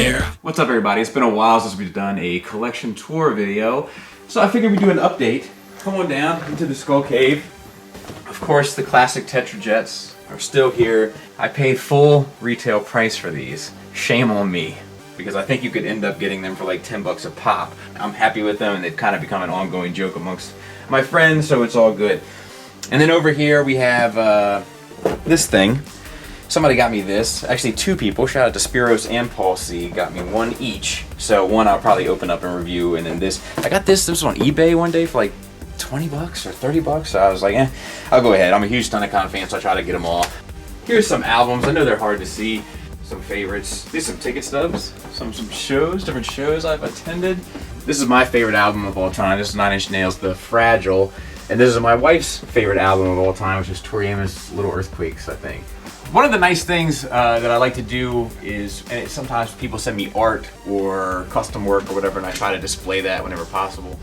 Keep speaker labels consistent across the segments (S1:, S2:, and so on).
S1: here. What's up everybody? It's been a while since we've done a collection tour video, so I figured we'd do an update. Come on down into the Skull Cave. Of course, the classic Tetrajets are still here. I paid full retail price for these. Shame on me, because I think you could end up getting them for like 10 bucks a pop. I'm happy with them, and they've kind of become an ongoing joke amongst my friends, so it's all good. And then over here we have this thing. Somebody got me this. Actually, two people. Shout out to Spiros and Paul C. Got me one each. So one I'll probably open up and review, and then this. I got this. This was on eBay one day for like 20 bucks or 30 bucks. So I was like, I'll go ahead. I'm a huge Stunticon fan, so I try to get them all. Here's some albums. I know they're hard to see. Some favorites. These are some ticket stubs. Some shows, different shows I've attended. This is my favorite album of all time. This is 9 Inch Nails, The Fragile. And this is my wife's favorite album of all time, which is Tori Amos' Little Earthquakes, I think. One of the nice things that I like to do is, and sometimes people send me art or custom work or whatever, and I try to display that whenever possible.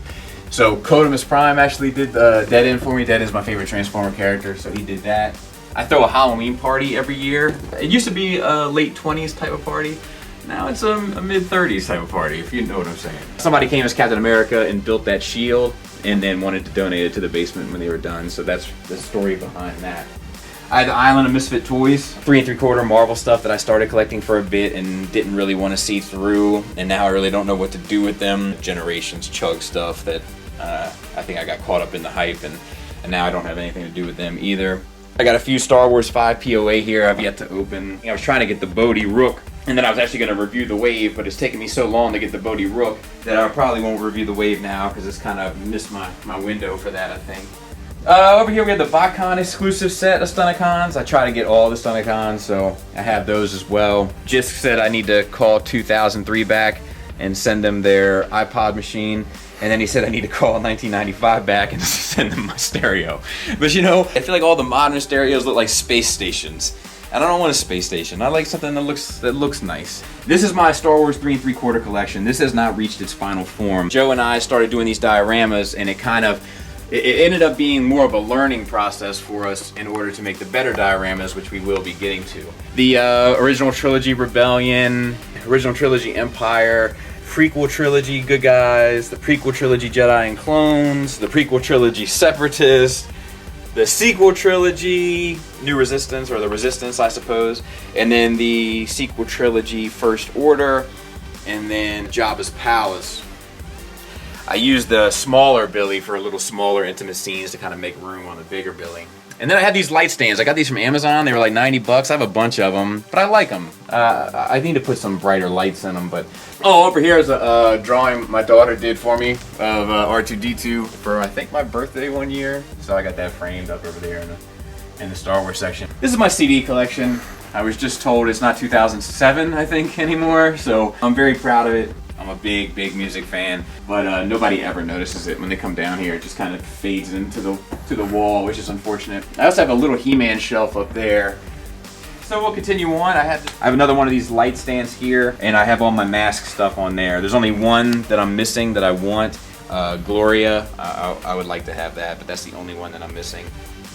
S1: So Codamus Prime actually did Dead in for me. Dead is my favorite Transformer character, so he did that. I throw a Halloween party every year. It used to be a late 20s type of party. Now it's a mid 30s type of party, if you know what I'm saying. Somebody came as Captain America and built that shield and then wanted to donate it to the basement when they were done, so that's the story behind that. I had the Island of Misfit Toys, 3 3/4 Marvel stuff that I started collecting for a bit and didn't really want to see through, and now I really don't know what to do with them. Generations Chug stuff that I think I got caught up in the hype, and now I don't have anything to do with them either. I got a few Star Wars 5 POA here I've yet to open. I was trying to get the Bodhi Rook, and then I was actually going to review the Wave, but it's taken me so long to get the Bodhi Rook that I probably won't review the Wave now because it's kind of missed my window for that, I think. Over here we have the BotCon exclusive set of Stunticons. I try to get all the Stunticons, so I have those as well. Jisk said I need to call 2003 back and send them their iPod machine. And then he said I need to call 1995 back and send them my stereo. But you know, I feel like all the modern stereos look like space stations. And I don't want a space station. I like something that looks nice. This is my Star Wars 3 3/4 collection. This has not reached its final form. Joe and I started doing these dioramas, and it ended up being more of a learning process for us in order to make the better dioramas, which we will be getting to. The original trilogy Rebellion, original trilogy Empire, prequel trilogy Good Guys, the prequel trilogy Jedi and Clones, the prequel trilogy Separatist, the sequel trilogy New Resistance, or the Resistance I suppose, and then the sequel trilogy First Order, and then Jabba's Palace. I used the smaller Billy for a little smaller intimate scenes to kind of make room on the bigger Billy. And then I had these light stands. I got these from Amazon. They were like 90 bucks. I have a bunch of them, but I like them. I need to put some brighter lights in them. But over here is a drawing my daughter did for me of R2-D2 for I think my birthday one year. So I got that framed up over there in the Star Wars section. This is my CD collection. I was just told it's not 2007, I think, anymore. So I'm very proud of it. I'm a big music fan, but nobody ever notices it when they come down here. It just kind of fades into the wall, which is unfortunate. I also have a little He-Man shelf up there. So we'll continue on. I have another one of these light stands here, and I have all my mask stuff on there. There's only one that I'm missing that I want, Gloria. I would like to have that, but that's the only one that I'm missing.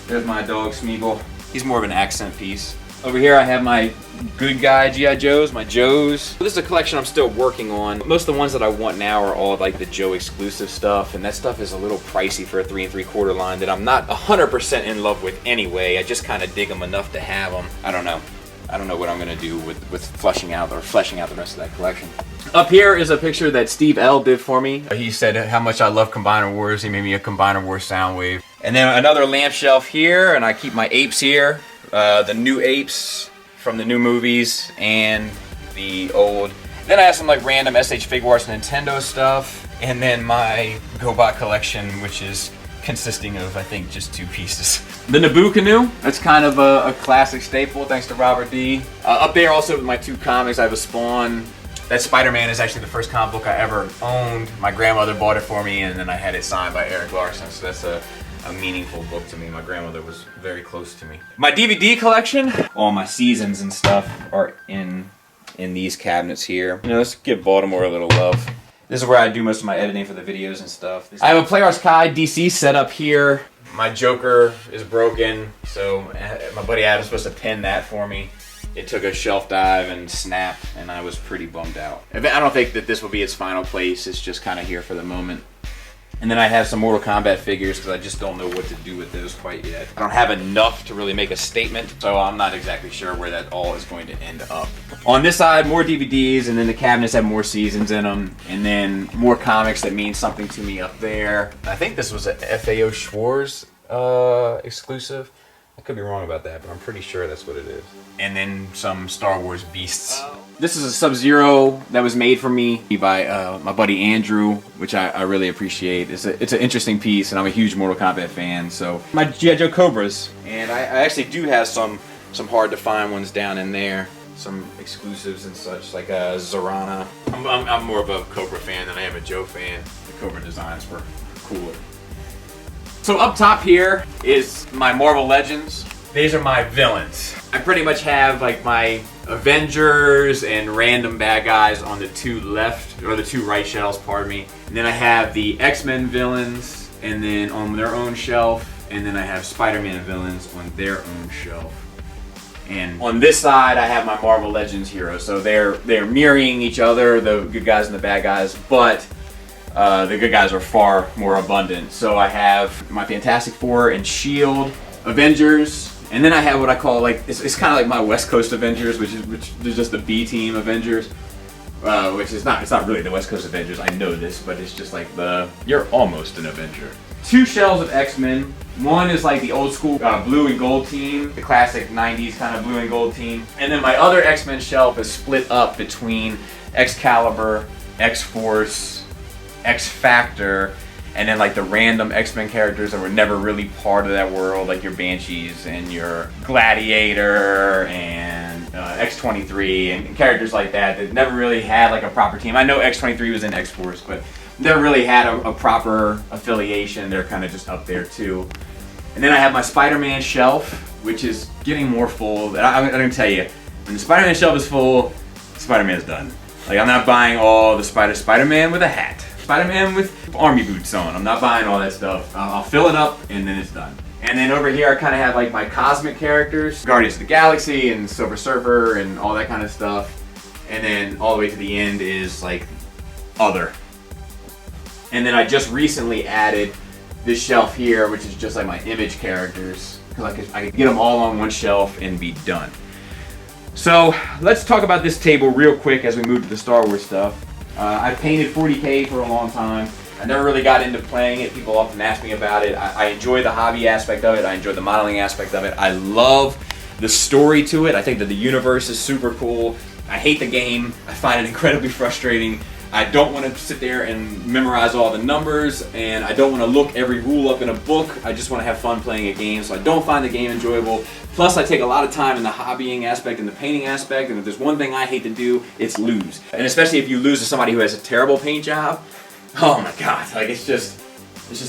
S1: There's my dog Smeagol. He's more of an accent piece. Over here I have my Good Guy G.I. Joes, my Joes. This is a collection I'm still working on. Most of the ones that I want now are all like the Joe exclusive stuff, and that stuff is a little pricey for a 3 3/4 line that I'm not 100% in love with anyway. I just kind of dig them enough to have them. I don't know what I'm gonna do with fleshing out the rest of that collection. Up here is a picture that Steve L did for me. He said how much I love Combiner Wars. He made me a Combiner Wars sound wave. And then another lamp shelf here, and I keep my apes here. The new apes from the new movies and the old. Then I have some like random SH Figuarts Nintendo stuff, and then my GoBot collection, which is consisting of I think just 2 pieces. The Naboo canoe, that's kind of a classic staple thanks to Robert D. Up there also with my 2 comics, I have a Spawn. That Spider-Man is actually the first comic book I ever owned. My grandmother bought it for me, and then I had it signed by Eric Larson, so that's a meaningful book to me. My grandmother was very close to me. My DVD collection, all my seasons and stuff are in these cabinets here. You know, let's give Baltimore a little love. This is where I do most of my editing for the videos and stuff. I have a PlayArts Kai DC set up here. My Joker is broken, so my buddy Adam's supposed to pin that for me. it took a shelf dive and snapped, and I was pretty bummed out. I don't think that this will be its final place. It's just kind of here for the moment. And then I have some Mortal Kombat figures because I just don't know what to do with those quite yet. I don't have enough to really make a statement, so I'm not exactly sure where that all is going to end up. On this side, more DVDs, and then the cabinets have more seasons in them, and then more comics that mean something to me up there. I think this was a FAO Schwarz exclusive. I could be wrong about that, but I'm pretty sure that's what it is. And then some Star Wars Beasts. This is a Sub-Zero that was made for me by my buddy Andrew, which I really appreciate. It's an interesting piece, and I'm a huge Mortal Kombat fan. So my G.I. Joe Cobras, and I actually do have some hard to find ones down in there. Some exclusives and such, like Zorana. I'm more of a Cobra fan than I am a Joe fan. The Cobra designs were cooler. So up top here is my Marvel Legends. These are my villains. I pretty much have like my Avengers and random bad guys on the two left, or the two right shelves, pardon me. And then I have the X-Men villains, and then on their own shelf, and then I have Spider-Man villains on their own shelf. And on this side, I have my Marvel Legends heroes. So they're mirroring each other, the good guys and the bad guys, but the good guys are far more abundant. So I have my Fantastic Four and S.H.I.E.L.D., Avengers, and then I have what I call like, it's kind of like my West Coast Avengers, which is just the B team Avengers, which is not, it's not really the West Coast Avengers, I know this, but it's just like you're almost an Avenger. Two shells of X-Men. One is like the old school blue and gold team, the classic 90s kind of blue and gold team. And then my other X-Men shelf is split up between Excalibur, X-Force, X-Factor, and then like the random X-Men characters that were never really part of that world, like your Banshees and your Gladiator and X-23 and characters like that never really had like a proper team. I know X-23 was in X-Force, but never really had a proper affiliation. They're kind of just up there too. And then I have my Spider-Man shelf, which is getting more full. I'm gonna tell you, when the Spider-Man shelf is full, Spider-Man's done. Like, I'm not buying all the Spider-Man with a hat, Spider-Man with army boots on. I'm not buying all that stuff. I'll fill it up and then it's done. And then over here I kind of have like my cosmic characters, Guardians of the Galaxy and Silver Surfer and all that kind of stuff. And then all the way to the end is like other. And then I just recently added this shelf here, which is just like my image characters, because I could get them all on one shelf and be done. So let's talk about this table real quick as we move to the Star Wars stuff. I painted 40K for a long time. I never really got into playing it. People often ask me about it. I enjoy the hobby aspect of it. I enjoy the modeling aspect of it. I love the story to it. I think that the universe is super cool. I hate the game. I find it incredibly frustrating. I don't want to sit there and memorize all the numbers, and I don't want to look every rule up in a book. I just want to have fun playing a game, so I don't find the game enjoyable. Plus, I take a lot of time in the hobbying aspect and the painting aspect, and if there's one thing I hate to do, it's lose. And especially if you lose to somebody who has a terrible paint job, oh my god, like it's just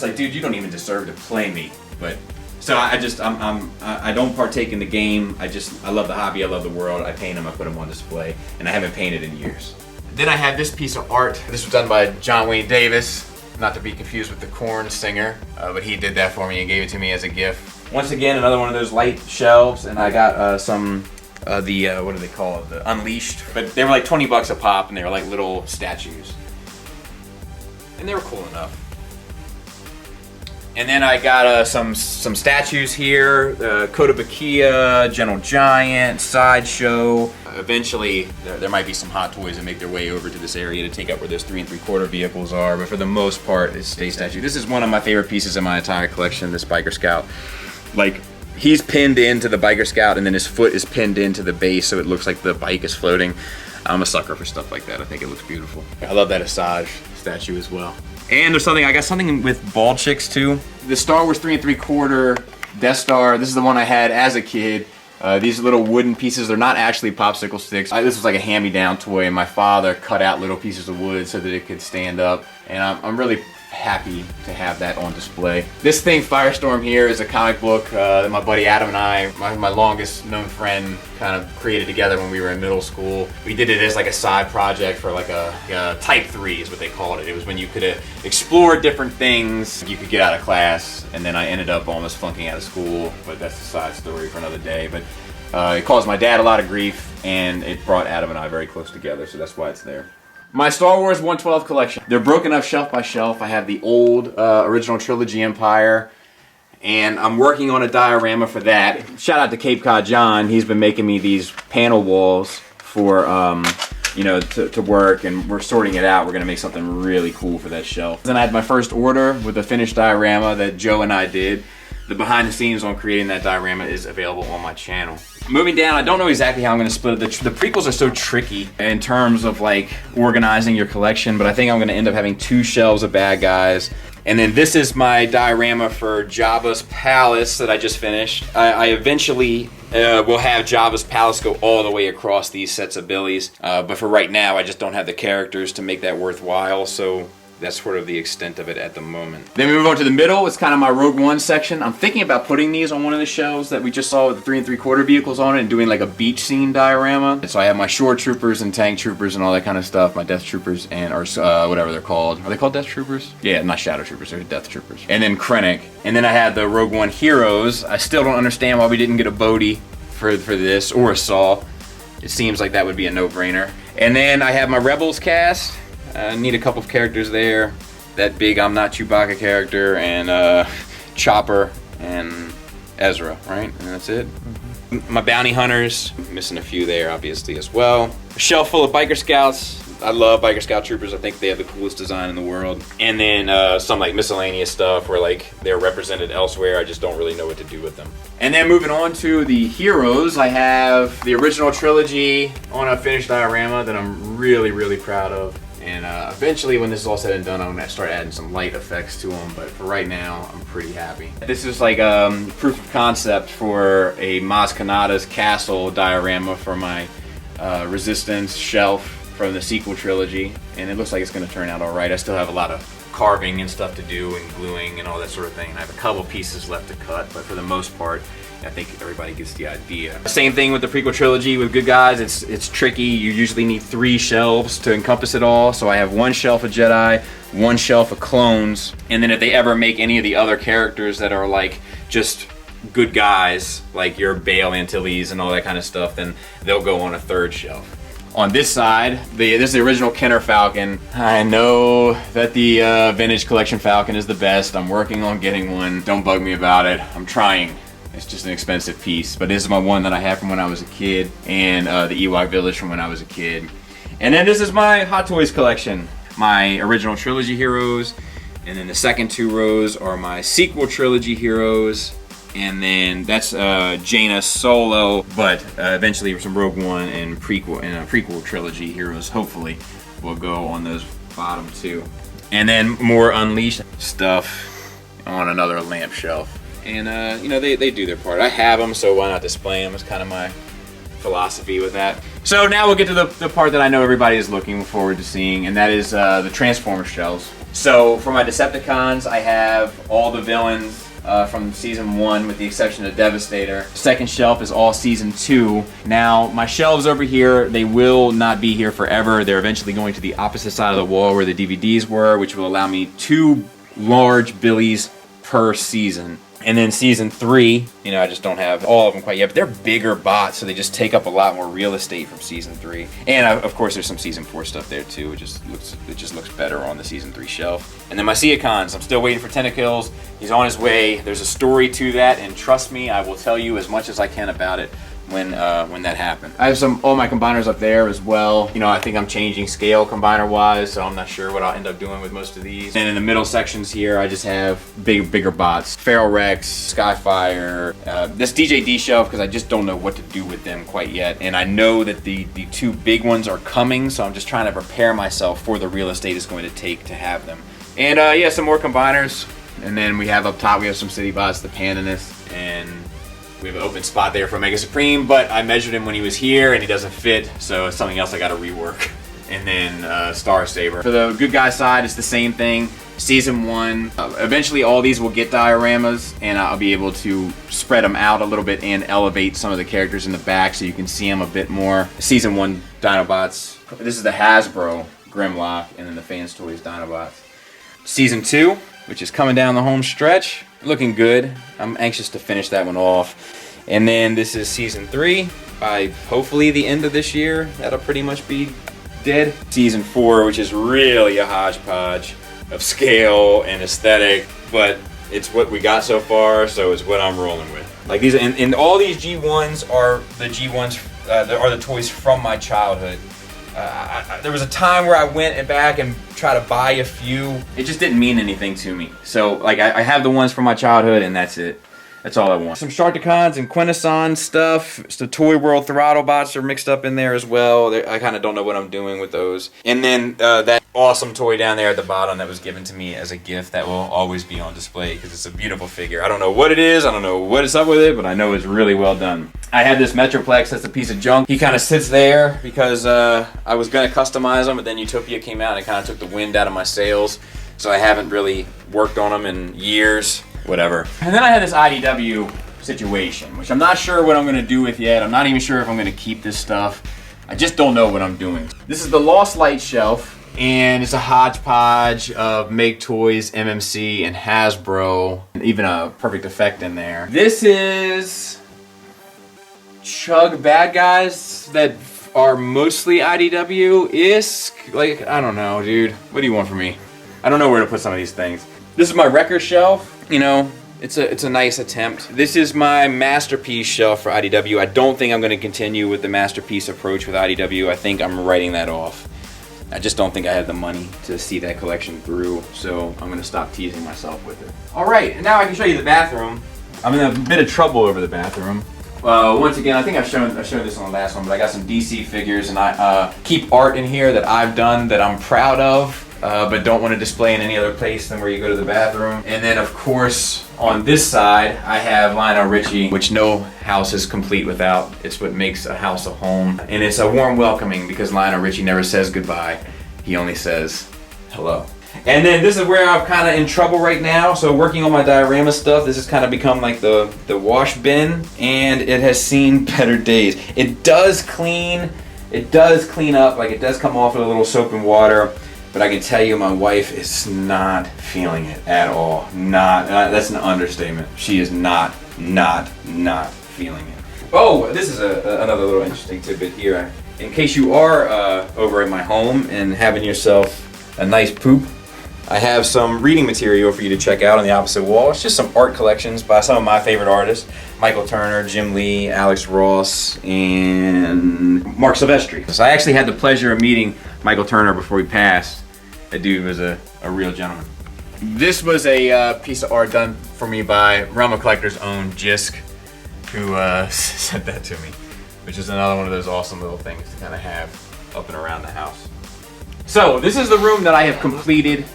S1: like, dude, you don't even deserve to play me. But so I don't partake in the game. I love the hobby, I love the world. I paint them, I put them on display, and I haven't painted in years. Then I have this piece of art. This was done by John Wayne Davis, not to be confused with the Korn singer, but he did that for me and gave it to me as a gift. Once again, another one of those light shelves, and I got some what do they call it? The Unleashed. But they were like 20 bucks a pop, and they were like little statues. And they were cool enough. And then I got some statues here, Kotobukiya, Gentle Giant, Sideshow. Eventually, there might be some Hot Toys that make their way over to this area to take up where those 3 3/4 vehicles are, but for the most part, it's Space Statue. This is one of my favorite pieces in my entire collection, this Biker Scout. Like, he's pinned into the Biker Scout, and then his foot is pinned into the base, so it looks like the bike is floating. I'm a sucker for stuff like that. I think it looks beautiful. I love that Asajj statue as well. And I got something with bald chicks too. The Star Wars 3 3/4 Death Star, this is the one I had as a kid. These little wooden pieces, they're not actually popsicle sticks. This was like a hand-me-down toy, and my father cut out little pieces of wood so that it could stand up. And I'm really happy to have that on display. This thing, Firestorm here, is a comic book that my buddy Adam and I, my longest known friend, kind of created together when we were in middle school. We did it as like a side project for like a Type 3 is what they called it. It was when you could explore different things. You could get out of class, and then I ended up almost flunking out of school, but that's a side story for another day. But It caused my dad a lot of grief, and it brought Adam and I very close together, so that's why it's there. My Star Wars 112 collection. They're broken up shelf by shelf. I have the old original trilogy Empire, and I'm working on a diorama for that. Shout out to Cape Cod John. He's been making me these panel walls for you know, to work, and we're sorting it out. We're gonna make something really cool for that shelf. Then I had my first order with a finished diorama that Joe and I did. The behind the scenes on creating that diorama is available on my channel. Moving down, I don't know exactly how I'm gonna split it. The prequels are so tricky in terms of like organizing your collection, but I think I'm gonna end up having 2 shelves of bad guys. And then this is my diorama for Jabba's Palace that I just finished. I eventually will have Jabba's Palace go all the way across these sets of billies. But for right now, I just don't have the characters to make that worthwhile, so that's sort of the extent of it at the moment. Then we move on to the middle. It's kind of my Rogue One section. I'm thinking about putting these on one of the shelves that we just saw with the 3 3/4 vehicles on it and doing like a beach scene diorama. And so I have my shore troopers and tank troopers and all that kind of stuff, my death troopers and or whatever they're called. Are they called death troopers? Yeah, not shadow troopers, they're death troopers. And then Krennic. And then I have the Rogue One heroes. I still don't understand why we didn't get a Bodhi for this or a Saw. It seems like that would be a no-brainer. And then I have my Rebels cast. I need a couple of characters there. That big I'm Not Chewbacca character, and Chopper, and Ezra, right? And that's it. My bounty hunters, I'm missing a few there obviously as well. A shelf full of biker scouts. I love biker scout troopers. I think they have the coolest design in the world. And then some like miscellaneous stuff where like they're represented elsewhere. I just don't really know what to do with them. And then moving on to the heroes, I have the original trilogy on a finished diorama that I'm really, really proud of. And eventually, when this is all said and done, I'm gonna start adding some light effects to them. But for right now, I'm pretty happy. This is like proof of concept for a Maz Kanata's castle diorama for my Resistance shelf from the sequel trilogy, and it looks like it's gonna turn out all right. I still have a lot of carving and stuff to do and gluing and all that sort of thing. I have a couple pieces left to cut, but for the most part, I think everybody gets the idea. Same thing with the prequel trilogy with good guys. It's tricky. You usually need 3 shelves to encompass it all. So I have 1 shelf of Jedi, 1 shelf of clones, and then if they ever make any of the other characters that are like just good guys, like your Bail Antilles and all that kind of stuff, then they'll go on a 3rd shelf. On this side, this is the original Kenner Falcon. I know that the vintage collection Falcon is the best. I'm working on getting one. Don't bug me about it. I'm trying. It's just an expensive piece, but this is my one that I have from when I was a kid, and the Ewok Village from when I was a kid. And then this is my Hot Toys collection. My original trilogy heroes, and then the second 2 rows are my sequel trilogy heroes, and then that's Jaina Solo, but eventually some Rogue One and prequel trilogy heroes hopefully will go on those bottom 2. And then more Unleashed stuff on another lamp shelf. And you know, they do their part. I have them, so why not display them? It's kind of my philosophy with that. So now we'll get to the part that I know everybody is looking forward to seeing, and that is the Transformer shelves. So for my Decepticons, I have all the villains from season 1 with the exception of Devastator. Second shelf is all season 2. Now my shelves over here, they will not be here forever. They're eventually going to the opposite side of the wall where the DVDs were, which will allow me 2 large billies per season. And then season 3, you know, I just don't have all of them quite yet, but they're bigger bots, so they just take up a lot more real estate from season 3. And of course, there's some season 4 stuff there too. It just looks better on the season 3 shelf. And then my Seacons, I'm still waiting for Tentacles. He's on his way. There's a story to that, and trust me, I will tell you as much as I can about it when that happened. I have all my combiners up there as well. You know, I think I'm changing scale combiner wise, so I'm not sure what I'll end up doing with most of these. And in the middle sections here, I just have bigger bots. Feral Rex, Skyfire, this DJD shelf, because I just don't know what to do with them quite yet. And I know that the 2 big ones are coming, so I'm just trying to prepare myself for the real estate it's going to take to have them. And yeah, some more combiners. And then we have up top, we have some city bots, the Pandanus, and we have an open spot there for Mega Supreme, but I measured him when he was here and he doesn't fit, so it's something else I gotta rework. And then Star Saber. For the good guy side, it's the same thing. Season 1, eventually all these will get dioramas, and I'll be able to spread them out a little bit and elevate some of the characters in the back so you can see them a bit more. Season 1 Dinobots. This is the Hasbro Grimlock, and then the Fans Toys Dinobots. Season 2, which is coming down the home stretch. Looking good. I'm anxious to finish that one off. And then this is season 3. By hopefully the end of this year, that'll pretty much be dead. Season 4, which is really a hodgepodge of scale and aesthetic, but it's what we got so far, so it's what I'm rolling with. Like these, and all these G1s are the G1s, are the toys from my childhood. There was a time where I went back and tried to buy a few. It just didn't mean anything to me. So like I have the ones from my childhood, and that's it. That's all I want. Some Sharkticons and Quintesson stuff. The Toy World Throttle bots are mixed up in there as well. I kind of don't know what I'm doing with those. And then that awesome toy down there at the bottom that was given to me as a gift that will always be on display because it's a beautiful figure. I don't know what it is. I don't know what is up with it, but I know it's really well done. I had this Metroplex that's a piece of junk. He kind of sits there because I was going to customize him, but then Utopia came out and it kind of took the wind out of my sails. So I haven't really worked on them in years. Whatever. And then I had this IDW situation, which I'm not sure what I'm going to do with yet. I'm not even sure if I'm going to keep this stuff. I just don't know what I'm doing. This is the Lost Light shelf, and it's a hodgepodge of Make Toys, MMC, and Hasbro, and even a Perfect Effect in there. This is Chug Bad Guys that are mostly IDW-esque. Like, I don't know, dude. What do you want from me? I don't know where to put some of these things. This is my record shelf. You know, it's a nice attempt. This is my masterpiece shelf for IDW. I don't think I'm going to continue with the masterpiece approach with IDW. I think I'm writing that off. I just don't think I have the money to see that collection through, so I'm going to stop teasing myself with it. All right, now I can show you the bathroom. I'm in a bit of trouble over the bathroom. Once again, I think I showed this on the last one, but I got some DC figures, and I keep art in here that I've done that I'm proud of. But don't want to display in any other place than where you go to the bathroom. And then of course on this side I have Lionel Richie, which no house is complete without. It's what makes a house a home. And it's a warm welcoming because Lionel Richie never says goodbye. He only says hello. And then this is where I'm kind of in trouble right now. So working on my diorama stuff, this has kind of become like the wash bin, and it has seen better days. It does clean up, like it does come off with a little soap and water. But I can tell you my wife is not feeling it at all. That's an understatement. She is not feeling it. Oh, this is another little interesting tidbit here. In case you are over at my home and having yourself a nice poop, I have some reading material for you to check out on the opposite wall. It's just some art collections by some of my favorite artists. Michael Turner, Jim Lee, Alex Ross, and Mark Silvestri. So I actually had the pleasure of meeting Michael Turner before he passed. That dude was a real gentleman. This was a piece of art done for me by Realm of Collector's own Jisk, who sent that to me, which is another one of those awesome little things to kind of have up and around the house. So this is the room that I have completed.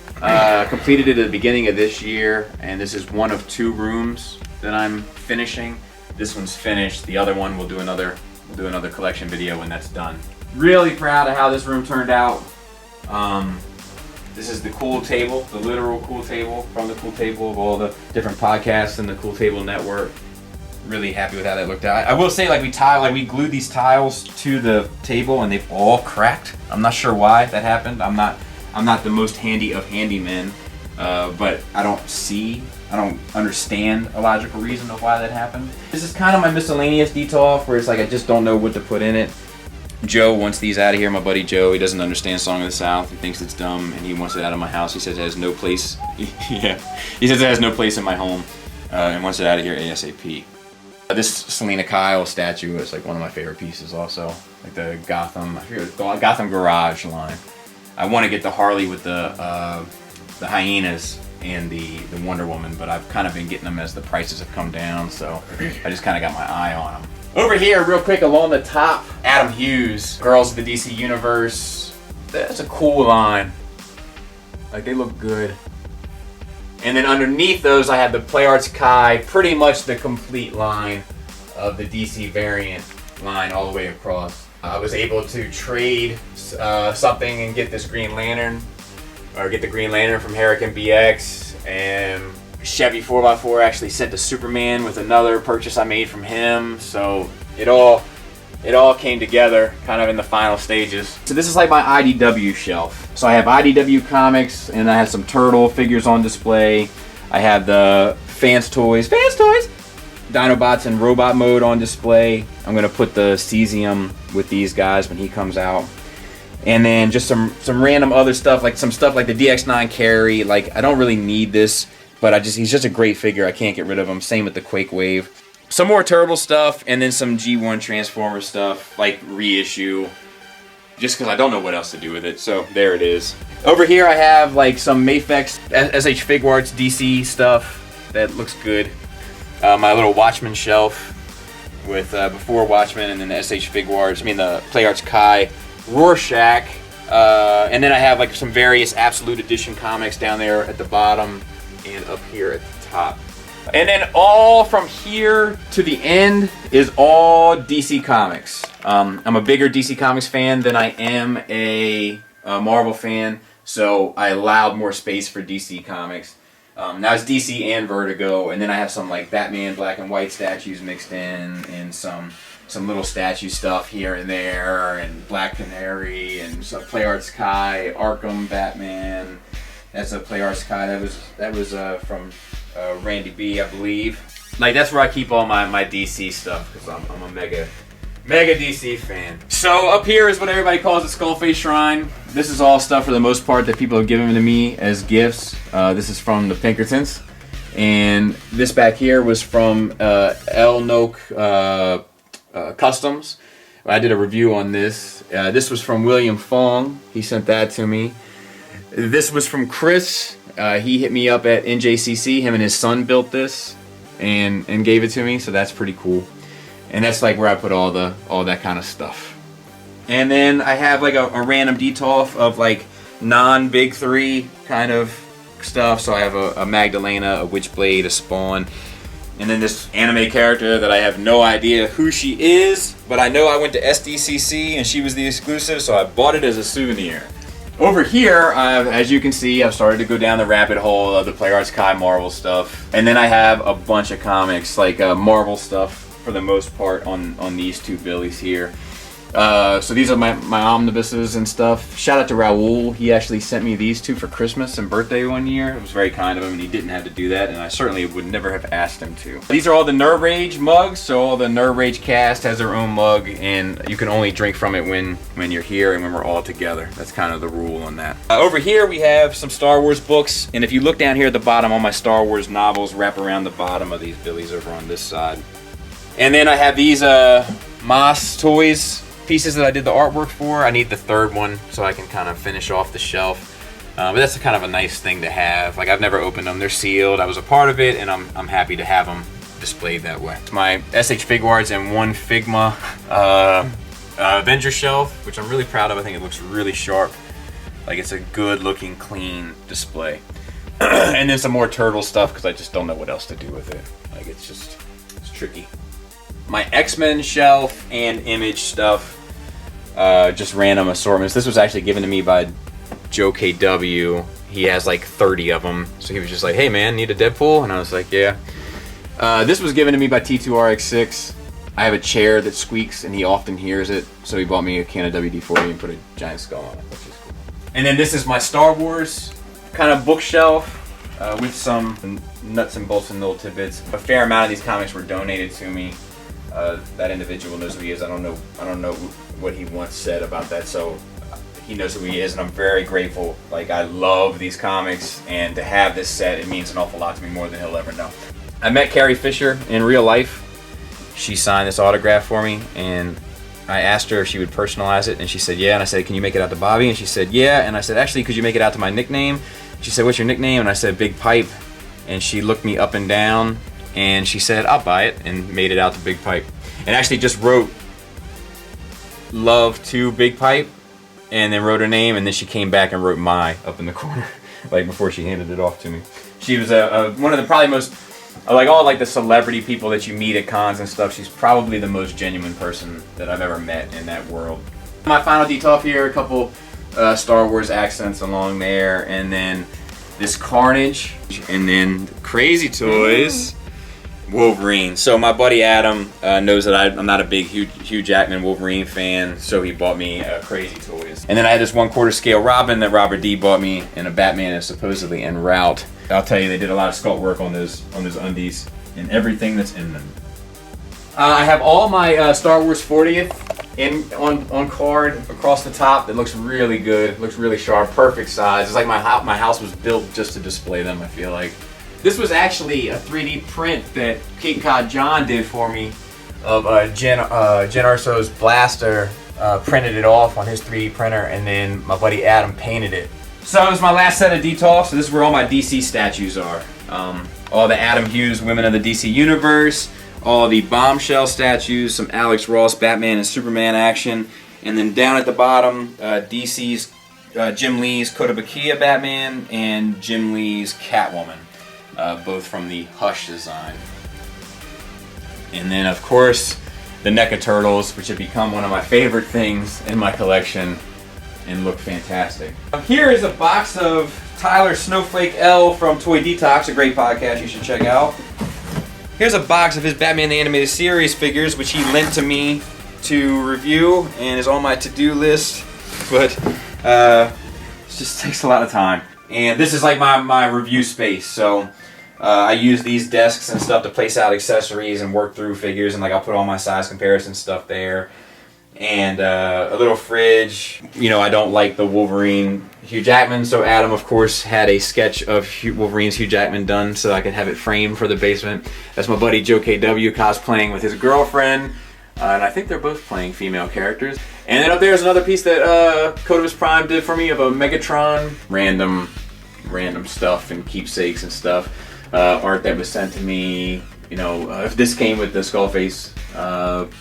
S1: Completed it at the beginning of this year, and this is one of 2 rooms that I'm finishing. This one's finished. The other one we'll do another collection video when that's done. Really proud of how this room turned out. This is the cool table, the literal cool table from the cool table of all the different podcasts in the Cool Table Network. Really happy with how that looked out. I will say, like we glued these tiles to the table and they've all cracked. I'm not sure why that happened. I'm not the most handy of handymen, but I don't understand a logical reason of why that happened. This is kind of my miscellaneous detail where it's like I just don't know what to put in it. Joe wants these out of here, my buddy Joe. He doesn't understand Song of the South. He thinks it's dumb and he wants it out of my house. He says it has no place. Yeah, he says it has no place in my home and wants it out of here ASAP. This Selena Kyle statue is like one of my favorite pieces also. Like the Gotham, I forget what it's called, Gotham Garage line. I want to get the Harley with the hyenas and the Wonder Woman, but I've kind of been getting them as the prices have come down, so I just kind of got my eye on them. Over here, real quick, along the top, Adam Hughes, Girls of the DC Universe. That's a cool line. Like, they look good. And then underneath those, I have the Play Arts Kai, pretty much the complete line of the DC variant line all the way across. I was able to trade something and get this Green Lantern, or get the Green Lantern from Hurricane BX, and Chevy 4x4 actually sent to Superman with another purchase I made from him. So it all came together kind of in the final stages. So this is like my IDW shelf. So I have IDW comics, and I have some Turtle figures on display. I have the Fans Toys Dinobots in robot mode on display. I'm gonna put the cesium with these guys when he comes out. And then just some random other stuff, like some stuff like the DX9 Carry. Like, I don't really need this, but he's just a great figure. I can't get rid of him. Same with the Quake Wave. Some more Turtle stuff, and then some G1 Transformer stuff, like reissue. Just because I don't know what else to do with it, so there it is. Over here I have like some Mafex SH Figuarts DC stuff that looks good. My little Watchmen shelf with before Watchmen and then the SH Figuarts, the PlayArts Kai, Rorschach, and then I have like some various Absolute Edition comics down there at the bottom and up here at the top. And then all from here to the end is all DC Comics. I'm a bigger DC Comics fan than I am a Marvel fan, so I allowed more space for DC Comics. Now it's DC and Vertigo, and then I have some like Batman black and white statues mixed in, and some little statue stuff here and there, and Black Canary, and some PlayArts Kai, Arkham Batman. That's a PlayArts Kai. That was from Randy B, I believe. Like, that's where I keep all my DC stuff, because I'm a mega DC fan. So up here is what everybody calls the Skullface Shrine. This is all stuff for the most part that people have given to me as gifts. This is from the Pinkertons, and this back here was from El Noke Customs. I did a review on this. This was from William Fong. He sent that to me. This was from Chris. He hit me up at NJCC. Him and his son built this and gave it to me, so that's pretty cool. And that's like where I put all that kind of stuff. And then I have like a random detolf of like non-Big Three kind of stuff. So I have a Magdalena, a Witchblade, a Spawn, and then this anime character that I have no idea who she is, but I know I went to SDCC and she was the exclusive, so I bought it as a souvenir. Over here, as you can see, I've started to go down the rabbit hole of the PlayArts Kai Marvel stuff. And then I have a bunch of comics, like Marvel stuff for the most part on these two Billies here. So these are my omnibuses and stuff. Shout out to Raul. He actually sent me these two for Christmas and birthday one year. It was very kind of him, and he didn't have to do that, and I certainly would never have asked him to. These are all the Nerd Rage mugs, so all the Nerd Rage cast has their own mug, and you can only drink from it when you're here and when we're all together. That's kind of the rule on that. Over here we have some Star Wars books, and if you look down here at the bottom, all my Star Wars novels wrap around the bottom of these Billies over on this side. And then I have these Moss toys pieces that I did the artwork for. I need the third one so I can kind of finish off the shelf. But that's kind of a nice thing to have. Like, I've never opened them. They're sealed. I was a part of it, and I'm happy to have them displayed that way. My SH Figuarts and one Figma Avenger shelf, which I'm really proud of. I think it looks really sharp. Like, it's a good looking, clean display. And then some more Turtle stuff because I just don't know what else to do with it. Like, it's tricky. My X-Men shelf and Image stuff. Just random assortments. This was actually given to me by Joe KW. He has like 30 of them. So he was just like, hey man, need a Deadpool? And I was like, yeah. This was given to me by T2RX6. I have a chair that squeaks and he often hears it. So he bought me a can of WD-40 and put a giant skull on it, which is cool. And then this is my Star Wars kind of bookshelf with some nuts and bolts and little tidbits. A fair amount of these comics were donated to me. That individual knows who he is. I don't know what he once said about that, so he knows who he is, and I'm very grateful. Like, I love these comics, and to have this set, it means an awful lot to me, more than he'll ever know. I met Carrie Fisher in real life. She signed this autograph for me, and I asked her if she would personalize it, and she said yeah, and I said, can you make it out to Bobby? And she said yeah, and I said, actually, could you make it out to my nickname? She said, what's your nickname? And I said, Big Pipe, and she looked me up and down, and she said, I'll buy it, and made it out to Big Pipe. And actually just wrote love to Big Pipe, and then wrote her name, and then she came back and wrote my up in the corner, like before she handed it off to me. She was one of the probably most, like all like the celebrity people that you meet at cons and stuff, she's probably the most genuine person that I've ever met in that world. My final detail here, a couple Star Wars accents along there, and then this Carnage, and then Crazy Toys. Wolverine. So my buddy Adam knows that I'm not a big Hugh Jackman Wolverine fan, so he bought me Crazy Toys. And then I had this 1/4 scale Robin that Robert D bought me, and a Batman is supposedly en route. I'll tell you, they did a lot of sculpt work on those undies and everything that's in them. I have all my Star Wars 40th on card across the top. That looks really good. Looks really sharp. Perfect size. It's like my house was built just to display them, I feel like. This was actually a 3D print that Cape Cod John did for me of Jen Erso's blaster. Printed it off on his 3D printer, and then my buddy Adam painted it. So this is my last set of details. So this is where all my DC statues are. All the Adam Hughes Women of the DC Universe, all the Bombshell statues, some Alex Ross Batman and Superman action, and then down at the bottom, DC's Jim Lee's Kotobukiya Batman and Jim Lee's Catwoman, both from the Hush design. And then of course the NECA Turtles, which have become one of my favorite things in my collection and look fantastic. Here is a box of Tyler Snowflake L from Toy Detox, a great podcast you should check out. Here's a box of his Batman the Animated Series figures, which he lent to me to review and is on my to-do list, but it just takes a lot of time. And this is like my review space, so I use these desks and stuff to place out accessories and work through figures, and like I'll put all my size comparison stuff there. And a little fridge. You know, I don't like the Wolverine Hugh Jackman, so Adam of course had a sketch of Wolverine's Hugh Jackman done so I could have it framed for the basement. That's my buddy Joe KW cosplaying with his girlfriend, and I think they're both playing female characters. And then up there is another piece that Codavis Prime did for me of a Megatron. Random stuff and keepsakes and stuff. Art that was sent to me. You know, if this came with the Skullface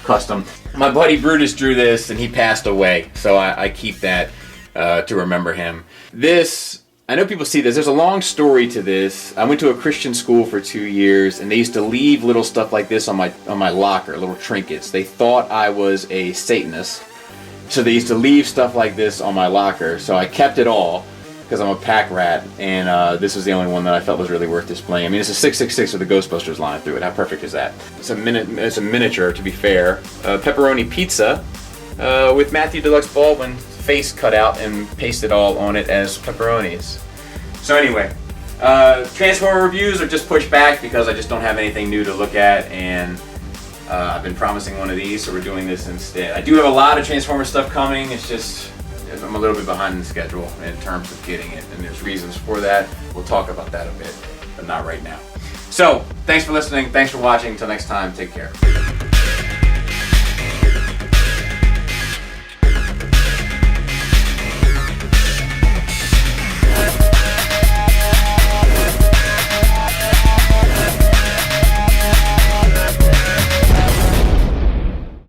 S1: custom. My buddy Brutus drew this and he passed away, so I keep that to remember him. This, I know people see this, there's a long story to this. I went to a Christian school for 2 years and they used to leave little stuff like this on my locker, little trinkets. They thought I was a Satanist, so they used to leave stuff like this on my locker, so I kept it all because I'm a pack rat, and this was the only one that I felt was really worth displaying. I mean, it's a 666 with the Ghostbusters line through it. How perfect is that? It's a miniature, to be fair. Pepperoni pizza with Matthew Deluxe Baldwin's face cut out and pasted all on it as pepperonis. So anyway, Transformer reviews are just pushed back because I just don't have anything new to look at, and I've been promising one of these, so we're doing this instead. I do have a lot of Transformer stuff coming. It's just I'm a little bit behind the schedule in terms of getting it, and there's reasons for that. We'll talk about that a bit, but not right now. So, thanks for listening, thanks for watching, until next time, take care.